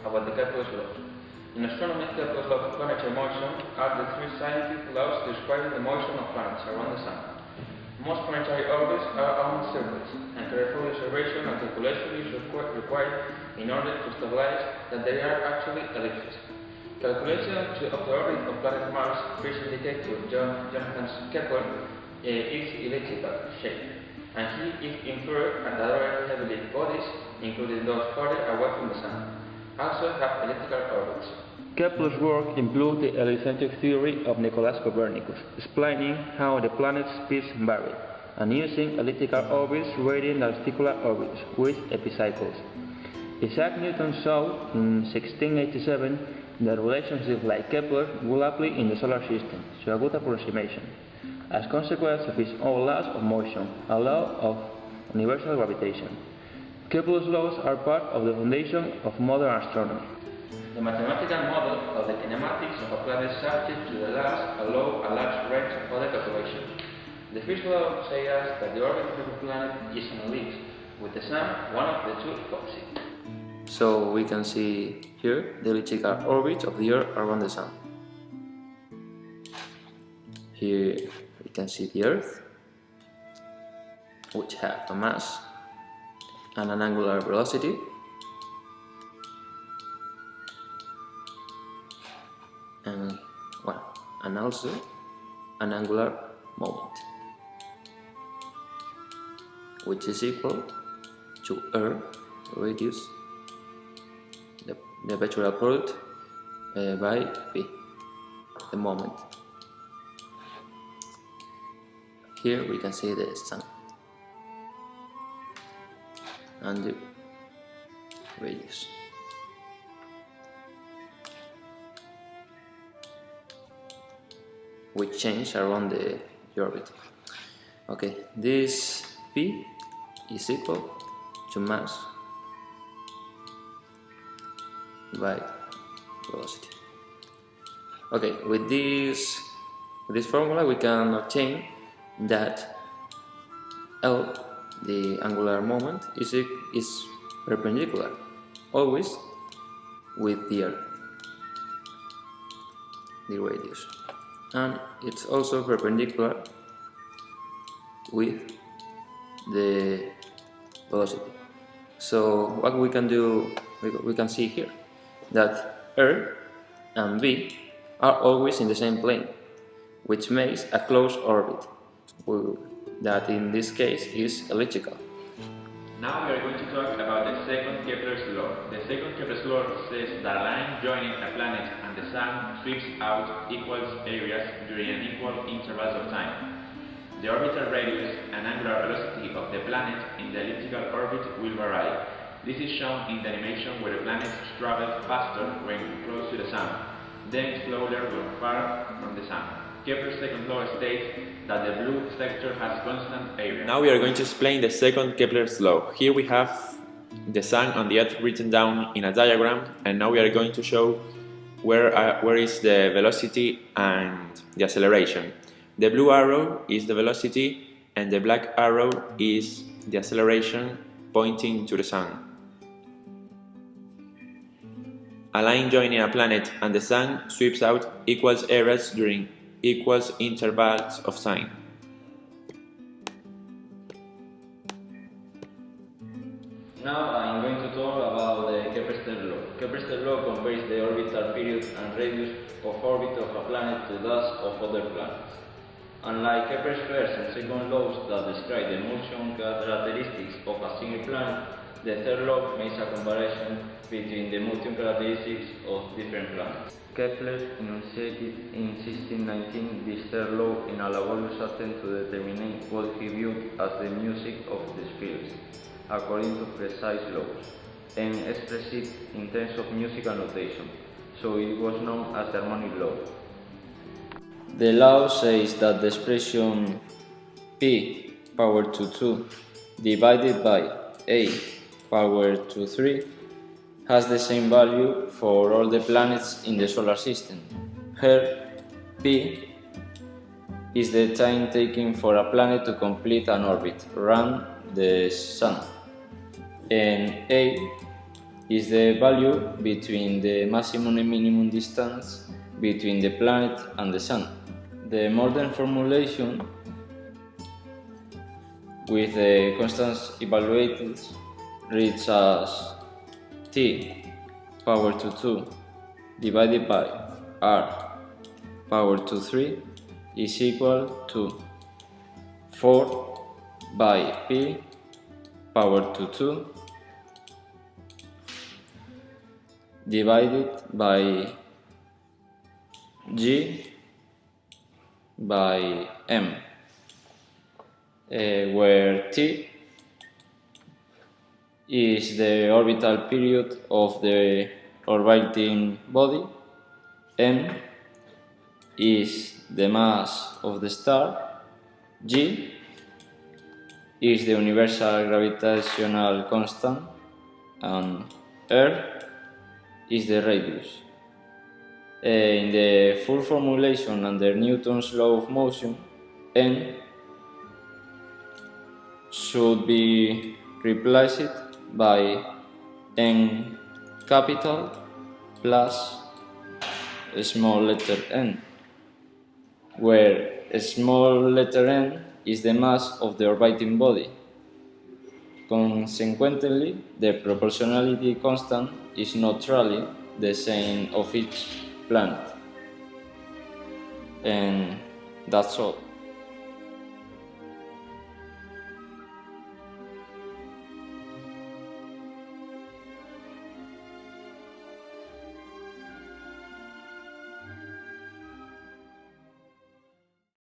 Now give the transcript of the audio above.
about the Kepler's laws. In astronomy, Kepler's laws of planetary motion are the three scientific laws describing the motion of planets around the Sun. Most planetary orbits are almost circles, and careful observation and calculation is required in order to stabilize that they are actually ellipses. Calculation of the orbit of planet Mars first indicated to Johannes Kepler its elliptical shape, and he inferred that other heavenly bodies, including those farther away from the Sun, also have elliptical orbits. Kepler's work includes the heliocentric theory of Nicolaus Copernicus, explaining how the planet's speeds vary, and using elliptical orbits rather than circular orbits with epicycles. Isaac Newton saw in 1687 that relationships like Kepler will apply in the solar system, so a good approximation, as a consequence of his own laws of motion, a law of universal gravitation. Kepler's laws are part of the foundation of modern astronomy. The mathematical model of the kinematics of a planet subject to the laws allow a large range of other calculations. The first law says us that the orbit of a planet is an ellipse, with the Sun one of the two opposite. So we can see here the elliptical orbit of the Earth around the Sun. Here we can see the Earth, which has a mass and an angular velocity. And also an angular moment, which is equal to R radius, the vectorial product by P, the moment. Here we can see the Sun and the radius. Which change around the orbit. Okay, this P is equal to mass by velocity. Okay, with this formula we can obtain that L, the angular moment, is perpendicular always with the Earth, the radius. And it's also perpendicular with the velocity. So what we can do, we can see here that R and V are always in the same plane, which makes a closed orbit, that in this case is elliptical. Now we are going to talk about the second Kepler's law. The second Kepler's law says that a line joining a planet and the Sun sweeps out equal areas during an equal intervals of time. The orbital radius and angular velocity of the planet in the elliptical orbit will vary. This is shown in the animation where the planet travels faster when close to the Sun, then slower when far from the Sun. Kepler's second law states that the blue sector has constant area. Now we are going to explain the second Kepler's law. Here we have the Sun and the Earth written down in a diagram, and now we are going to show where is the velocity and the acceleration. The blue arrow is the velocity and the black arrow is the acceleration pointing to the Sun. A line joining a planet and the Sun sweeps out equal areas during equal intervals of time. Now I am going to talk about the Kepler's law. Kepler's law compares the orbital period and radius of orbit of a planet to those of other planets. Unlike Kepler's first and second laws that describe the motion characteristics of a single planet, the third law makes a comparison between the motion characteristics of different planets. Kepler enunciated in 1619 this third law in a laborious attempt to determine what he viewed as the music of the spheres, according to precise laws, and expressed it in terms of musical notation, so it was known as the harmonic law. The law says that the expression P power to 2 divided by A power to 3 has the same value for all the planets in the solar system. Here, P is the time taken for a planet to complete an orbit around the Sun, and A is the value between the maximum and minimum distance between the planet and the Sun. The modern formulation with the constants evaluated reads as t power to 2 divided by r power to 3 is equal to 4 by p power to 2 divided by g by m, where t is the orbital period of the orbiting body, m is the mass of the star, g is the universal gravitational constant, and r is the radius. In the full formulation under Newton's law of motion, n should be replaced by n capital plus a small letter n, where a small letter n is the mass of the orbiting body. Consequently, the proportionality constant is neutrally the same of each planet. And that's all.